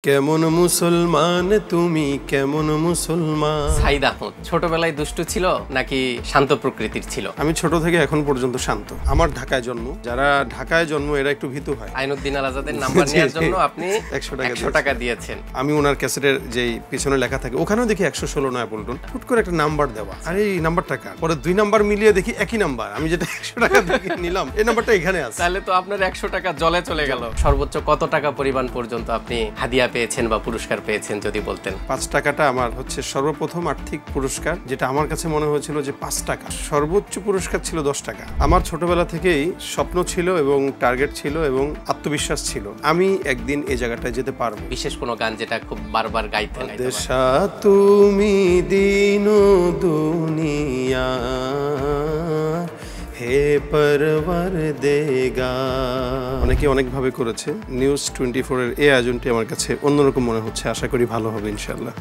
কেমন মুসলমান তুমি, কেমন মুসলমান। সাইদ আহমদ ছোটবেলায় দুষ্টু ছিল নাকি শান্ত প্রকৃতির ছিল? আমি ছোট থেকে এখন পর্যন্ত শান্ত। আমার ঢাকায় জন্ম, যারা ঢাকায় জন্ম এরা একটু ভীতু হয়। আইনুদ্দিন আল আজাদের নাম্বার নেওয়ার জন্য আপনি 100 টাকা দিয়েছেন। আমি ওনার ক্যাসেটের যেই পিছনে লেখা থাকে ওখানেও দেখি 116 নয় পল্টন, হুট করে একটা নাম্বার দেওয়া, আরে এই নাম্বারটা কার? পরে 2 নাম্বার মিলিয়ে দেখি একই নাম্বার, আমি যেটা 100 টাকা দিয়ে নিলাম এই নাম্বারটা এখানে আছে। তাহলে তো আপনার 100 টাকা জলে চলে গেল। সর্বোচ্চ কত টাকা পরিমাণ পর্যন্ত আপনি হাদিয়া পেয়েছেন বা পুরস্কার পেয়েছেন যদি বলতেন? 5 টাকাটা আমার হচ্ছে সর্বপ্রথম আর্থিক পুরস্কার, যেটা আমার কাছে মনে হয়েছিল যে 5 টাকা। সর্বোচ্চ পুরস্কার ছিল 10 টাকা। আমার ছোটবেলা থেকেই স্বপ্ন ছিল এবং টার্গেট ছিল এবং আত্মবিশ্বাস ছিল আমি একদিন এই জায়গাটায় যেতে পারবো। বিশেষ কোনো গান যেটা খুব বারবার গাইতেন? দেশা তুমি দিন দুনিয়া হে পরবর দেগা। অনেকে অনেকভাবে করেছে। নিউজ 24 এর এই আয়োজনটি আমার কাছে অন্যরকম মনে হচ্ছে। আশা করি ভালো হবে ইনশাআল্লাহ।